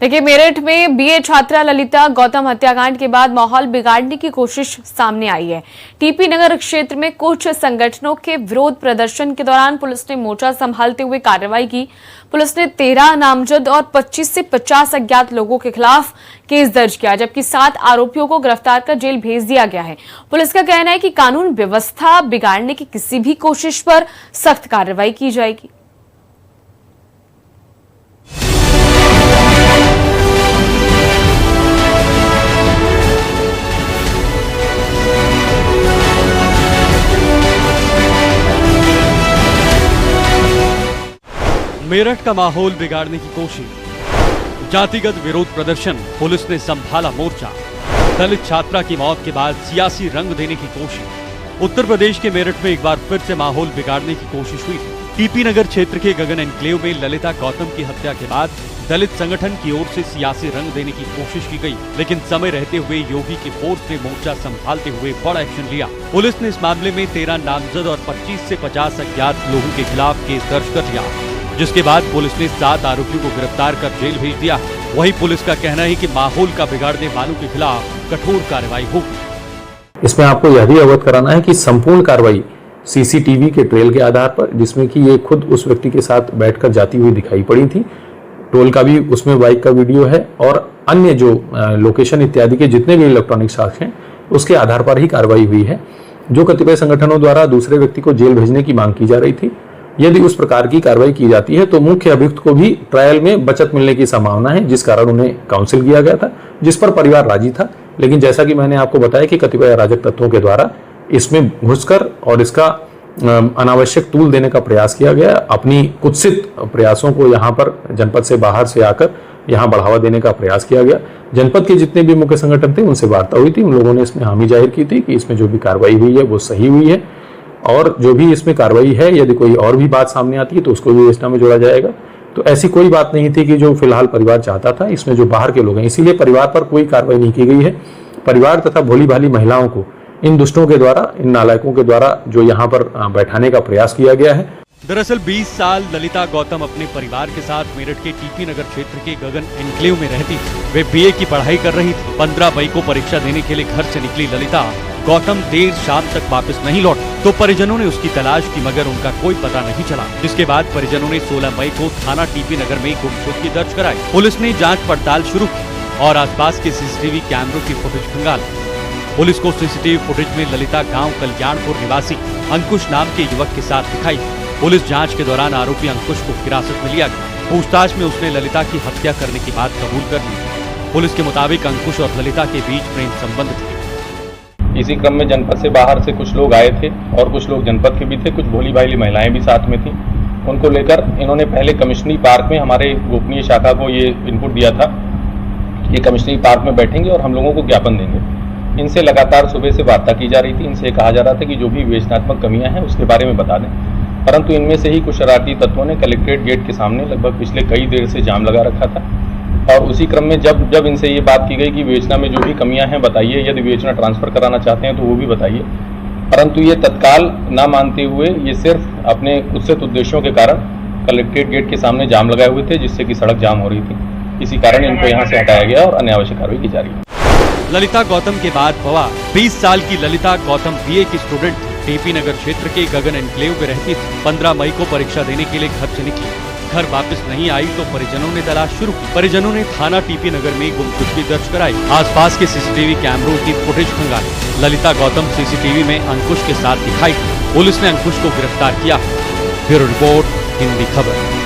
देखिए, मेरठ में बीए छात्रा ललिता गौतम हत्याकांड के बाद माहौल बिगाड़ने की कोशिश सामने आई है। टीपी नगर क्षेत्र में कुछ संगठनों के विरोध प्रदर्शन के दौरान पुलिस ने मोर्चा संभालते हुए कार्रवाई की। पुलिस ने 13 नामजद और 25 से 50 अज्ञात लोगों के खिलाफ केस दर्ज किया, जबकि 7 आरोपियों को गिरफ्तार कर जेल भेज दिया गया है। पुलिस का कहना है कि कानून व्यवस्था बिगाड़ने की किसी भी कोशिश पर सख्त कार्रवाई की जाएगी। मेरठ का माहौल बिगाड़ने की कोशिश, जातिगत विरोध प्रदर्शन, पुलिस ने संभाला मोर्चा। दलित छात्रा की मौत के बाद सियासी रंग देने की कोशिश। उत्तर प्रदेश के मेरठ में एक बार फिर से माहौल बिगाड़ने की कोशिश हुई। टीपी नगर क्षेत्र के गगन एन्क्लेव में ललिता गौतम की हत्या के बाद दलित संगठन की ओर से सियासी रंग देने की कोशिश की गई, लेकिन समय रहते हुए योगी की फोर्स ने मोर्चा संभालते हुए बड़ा एक्शन लिया। पुलिस ने इस मामले में 13 नामजद और 25 से 50 अज्ञात लोगों के खिलाफ केस दर्ज कर लिया, जिसके बाद पुलिस ने 7 आरोपियों को गिरफ्तार कर जेल भेज दिया। वहीं पुलिस का कहना है कि माहौल का बिगाड़ने वालों के खिलाफ कठोर कार्रवाई होगी। इसमें आपको यह भी अवगत कराना है कि संपूर्ण कार्रवाई सीसीटीवी के ट्रेल के आधार पर, जिसमें कि ये खुद उस व्यक्ति के साथ बैठकर जाती हुई दिखाई पड़ी थी, टोल का भी उसमें बाइक का वीडियो है, और अन्य जो लोकेशन इत्यादि के जितने भी इलेक्ट्रॉनिक साक्ष्य हैं उसके आधार पर ही कार्रवाई हुई है। जो कतिपय संगठनों द्वारा दूसरे व्यक्ति को जेल भेजने की मांग की जा रही थी, यदि उस प्रकार की कार्रवाई की जाती है तो मुख्य अभियुक्त को भी ट्रायल में बचत मिलने की संभावना है, जिस कारण उन्हें काउंसिल किया गया था, जिस पर परिवार राजी था। लेकिन जैसा कि मैंने आपको बताया कि कतिपय अराजक तत्वों के द्वारा इसमें घुसकर और इसका अनावश्यक तूल देने का प्रयास किया गया। अपनी कुत्सित प्रयासों को यहाँ पर जनपद से बाहर से आकर यहाँ बढ़ावा देने का प्रयास किया गया। जनपद के जितने भी मुख्य संगठन थे उनसे वार्ता हुई थी, उन लोगों ने इसमें हामी जाहिर की थी कि इसमें जो भी कार्रवाई हुई है वो सही हुई है, और जो भी इसमें कार्रवाई है यदि कोई और भी बात सामने आती है तो उसको भी योजना में जोड़ा जाएगा। तो ऐसी कोई बात नहीं थी कि जो फिलहाल परिवार चाहता था, इसमें जो बाहर के लोग हैं, इसीलिए परिवार पर कोई कार्रवाई नहीं की गई है। परिवार तथा भोली भाली महिलाओं को इन दुष्टों के द्वारा, इन नालायकों के द्वारा जो यहाँ पर बैठाने का प्रयास किया गया है। दरअसल 20 साल ललिता गौतम अपने परिवार के साथ मेरठ के टीपी नगर क्षेत्र के गगन एन्क्लेव में रहती थी। वे बीए की पढ़ाई कर रही थी। 15 मई को परीक्षा देने के लिए घर से निकली ललिता गौतम देर शाम तक वापस नहीं लौटी, तो परिजनों ने उसकी तलाश की, मगर उनका कोई पता नहीं चला। जिसके बाद परिजनों ने 16 मई को थाना टीपी नगर में गुमशुदगी दर्ज कराई। पुलिस ने जांच पड़ताल शुरू की और आसपास के सीसीटीवी कैमरों की फुटेज खंगाली। पुलिस को सीसीटीवी फुटेज में ललिता गांव कल्याणपुर निवासी अंकुश नाम के युवक के साथ दिखाई। पुलिस जांच के दौरान आरोपी अंकुश को हिरासत में लिया गया। पूछताछ में उसने ललिता की हत्या करने की बात कबूल कर ली। पुलिस के मुताबिक अंकुश और ललिता के बीच प्रेम संबंध थे। इसी क्रम में जनपद से बाहर से कुछ लोग आए थे और कुछ लोग जनपद के भी थे, कुछ भोली भाली महिलाएं भी साथ में थी। उनको लेकर इन्होंने पहले कमिश्नरी पार्क में हमारे गोपनीय शाखा को ये इनपुट दिया था, ये कमिश्नरी पार्क में बैठेंगे और हम लोगों को ज्ञापन देंगे। इनसे लगातार सुबह से वार्ता की जा रही थी। इनसे कहा जा रहा था कि जो भी विवेचनात्मक कमियां हैं उसके बारे में बता दें, परंतु इनमें से ही कुछ शरारती तत्वों ने कलेक्ट्रेट गेट के सामने लगभग पिछले कई देर से जाम लगा रखा था। और उसी क्रम में जब इनसे ये बात की गई कि विवेचना में जो भी कमियां हैं बताइए, यदि विवेचना ट्रांसफर कराना चाहते हैं तो वो भी बताइए, परंतु ये तत्काल ना मानते हुए ये सिर्फ अपने कुत्सित उद्देश्यों के कारण कलेक्ट्रेट गेट के सामने जाम लगाए हुए थे, जिससे कि सड़क जाम हो रही थी। इसी कारण इनको यहाँ से हटाया गया और अनावश्यक कार्रवाई की जा रही है। ललिता गौतम के बाद पवा 20 साल की ललिता गौतम बीए की स्टूडेंट थी। टीपी नगर क्षेत्र के गगन एन्क्लेव में रहती थी। 15 मई को परीक्षा देने के लिए घर से निकली। घर वापस नहीं आई तो परिजनों ने तलाश शुरू की। परिजनों ने थाना टीपी नगर में गुमशुदगी दर्ज कराई। आसपास के सीसीटीवी कैमरों की फुटेज खंगाली। ललिता गौतम सीसीटीवी में अंकुश के साथ दिखाई। पुलिस ने अंकुश को गिरफ्तार किया। ब्यूरो रिपोर्ट, हिंदी खबर।